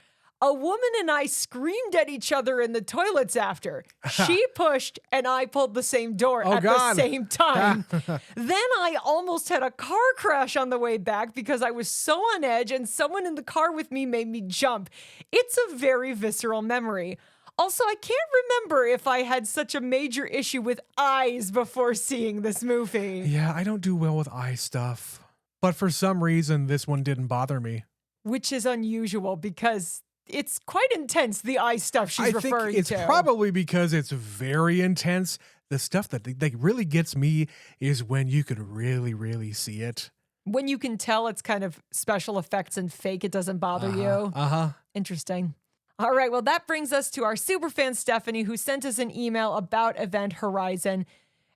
A woman and I screamed at each other in the toilets after. She pushed and I pulled the same door at the same time. Then I almost had a car crash on the way back because I was so on edge and someone in the car with me made me jump. It's a very visceral memory. Also, I can't remember if I had such a major issue with eyes before seeing this movie. Yeah, I don't do well with eye stuff. But for some reason, this one didn't bother me. Which is unusual because it's quite intense, the eye stuff she's referring to. It's probably because it's very intense. The stuff that really gets me is when you could really, really see it. When you can tell it's kind of special effects and fake, it doesn't bother you. Interesting. All right, well, that brings us to our superfan Stephanie, who sent us an email about Event Horizon.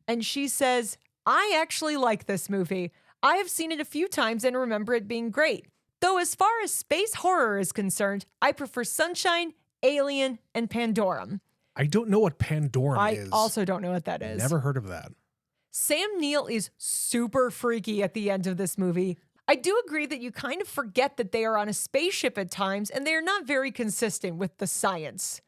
And she says, I actually like this movie. I have seen it a few times and remember it being great. Though as far as space horror is concerned, I prefer Sunshine, Alien, and Pandorum. I don't know what Pandorum is. I also don't know what that is. Never heard of that. Sam Neill is super freaky at the end of this movie. I do agree that you kind of forget that they are on a spaceship at times, and they are not very consistent with the science.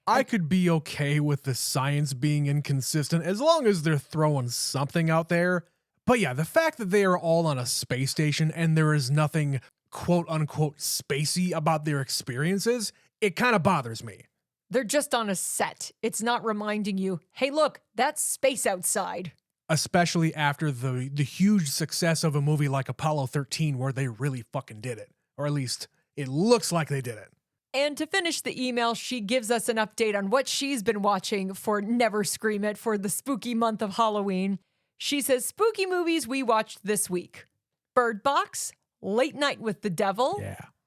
I could be okay with the science being inconsistent as long as they're throwing something out there. But yeah, the fact that they are all on a space station and there is nothing quote unquote spacey about their experiences, it kind of bothers me. They're just on a set. It's not reminding you, hey, look, that's space outside. Especially after the huge success of a movie like Apollo 13 where they really fucking did it. Or at least it looks like they did it. And to finish the email, she gives us an update on what she's been watching for Never Scream It for the spooky month of Halloween. She says, spooky movies we watched this week: Bird Box, Late Night with the Devil,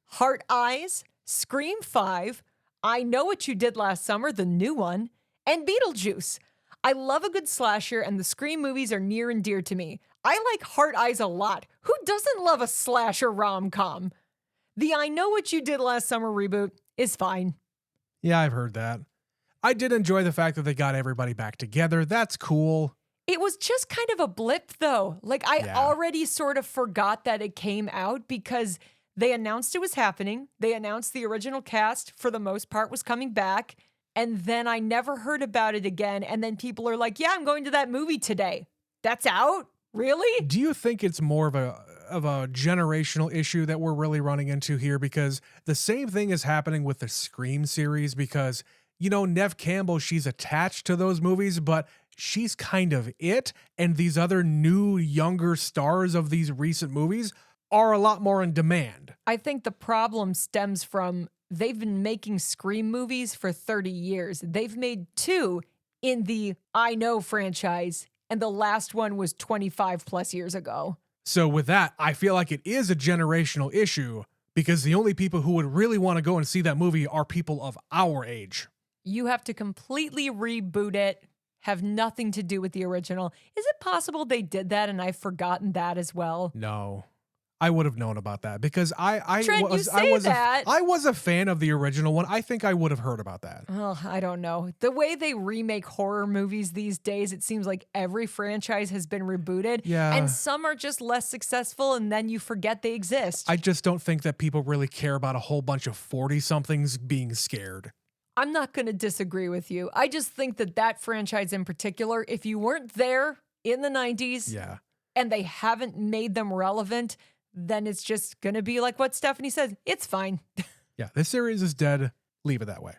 Heart Eyes, Scream 5, I Know What You Did Last Summer, the new one, and Beetlejuice. I love a good slasher, and the Scream movies are near and dear to me. I like Heart Eyes a lot. Who doesn't love a slasher rom-com? The I Know What You Did Last Summer reboot is fine. Yeah, I've heard that. I did enjoy the fact that they got everybody back together. That's cool. It was just kind of a blip, though. Like, I already sort of forgot that it came out because they announced it was happening. They announced the original cast, for the most part, was coming back. And then I never heard about it again. And then people are like, yeah, I'm going to that movie today. That's out? Really? Do you think it's more of a generational issue that we're really running into here? Because the same thing is happening with the Scream series because, you know, Neve Campbell, she's attached to those movies, but she's kind of it. And these other new, younger stars of these recent movies are a lot more in demand. I think the problem stems from they've been making Scream movies for 30 years. They've made 2 in the I Know franchise, and the last one was 25 plus years ago. So with that, I feel like it is a generational issue because the only people who would really want to go and see that movie are people of our age. You have to completely reboot it, have nothing to do with the original. Is it possible they did that and I've forgotten that as well? No. I would have known about that because I was a fan of the original one. I think I would have heard about that. Oh, I don't know. The way they remake horror movies these days, it seems like every franchise has been rebooted. Yeah. And some are just less successful and then you forget they exist. I just don't think that people really care about a whole bunch of 40-somethings being scared. I'm not going to disagree with you. I just think that franchise in particular, if you weren't there in the 90s and they haven't made them relevant, then it's just going to be like what Stephanie says. It's fine. Yeah, this series is dead. Leave it that way.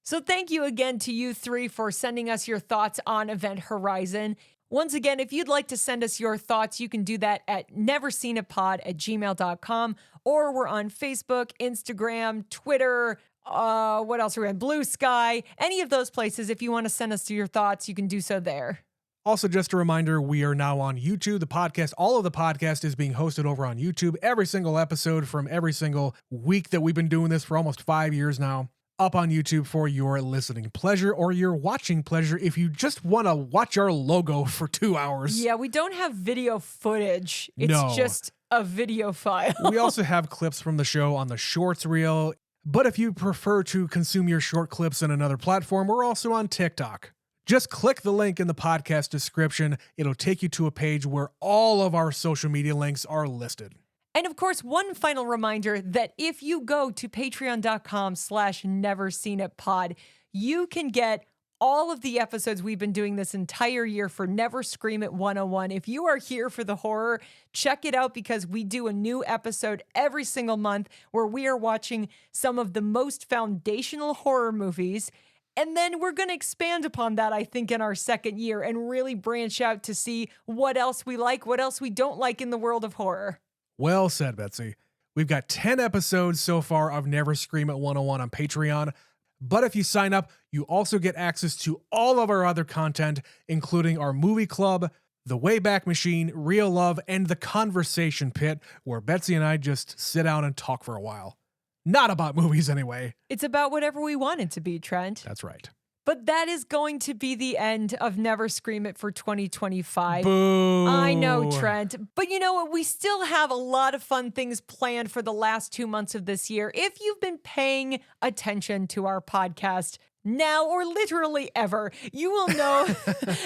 So thank you again to you 3 for sending us your thoughts on Event Horizon. Once again, if you'd like to send us your thoughts, you can do that at neverseenitpod@gmail.com, or we're on Facebook, Instagram, Twitter, what else are we on? Blue Sky, any of those places. If you want to send us your thoughts, you can do so there. Also, just a reminder, we are now on YouTube. The podcast, all of the podcast is being hosted over on YouTube. Every single episode from every single week that we've been doing this for almost 5 years now, up on YouTube for your listening pleasure or your watching pleasure if you just want to watch our logo for 2 hours. Yeah, we don't have video footage. It's just a video file. We also have clips from the show on the Shorts reel. But if you prefer to consume your short clips in another platform, we're also on TikTok. Just click the link in the podcast description. It'll take you to a page where all of our social media links are listed. And of course, one final reminder that if you go to patreon.com/neverseenitpod, you can get all of the episodes we've been doing this entire year for Never Scream It 101. If you are here for the horror, check it out because we do a new episode every single month where we are watching some of the most foundational horror movies. And then we're going to expand upon that, I think, in our second year and really branch out to see what else we like, what else we don't like in the world of horror. Well said, Betsy. We've got 10 episodes so far of Never Scream It 101 on Patreon. But if you sign up, you also get access to all of our other content, including our movie club, the Wayback Machine, Real Love, and the Conversation Pit, where Betsy and I just sit down and talk for a while. Not about movies anyway. It's about whatever we want it to be, Trent. That's right. But that is going to be the end of Never Scream It for 2025. Boo. I know, Trent. But you know what? We still have a lot of fun things planned for the last 2 months of this year. If you've been paying attention to our podcast now or literally ever, you will know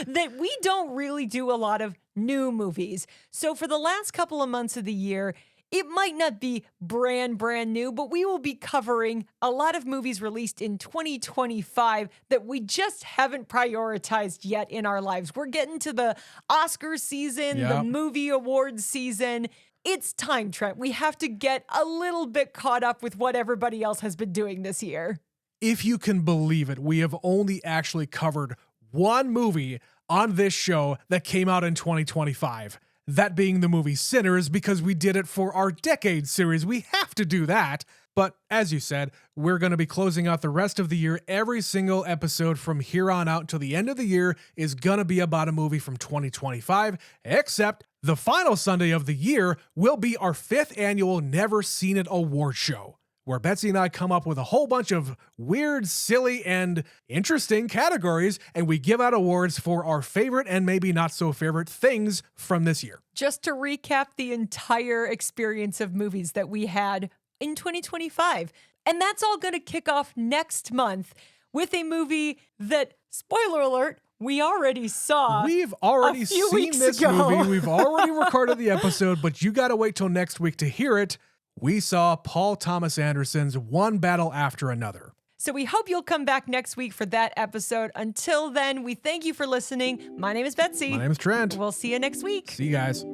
that we don't really do a lot of new movies. So for the last couple of months of the year, it might not be brand new, but we will be covering a lot of movies released in 2025 that we just haven't prioritized yet in our lives. We're getting to the Oscar season, the movie awards season. It's time, Trent. We have to get a little bit caught up with what everybody else has been doing this year. If you can believe it, we have only actually covered one movie on this show that came out in 2025. That being the movie Sinners, because we did it for our Decade series. We have to do that. But as you said, we're going to be closing out the rest of the year. Every single episode from here on out until the end of the year is going to be about a movie from 2025, except the final Sunday of the year will be our 5th annual Never Seen It award show, where Betsy and I come up with a whole bunch of weird, silly, and interesting categories, and we give out awards for our favorite and maybe not so favorite things from this year. Just to recap the entire experience of movies that we had in 2025. And that's all going to kick off next month with a movie that, spoiler alert, we already saw. We've already seen this movie. We've already recorded the episode, but you got to wait till next week to hear it. We saw Paul Thomas Anderson's One Battle After Another. So we hope you'll come back next week for that episode. Until then, we thank you for listening. My name is Betsy. My name is Trent. We'll see you next week. See you guys.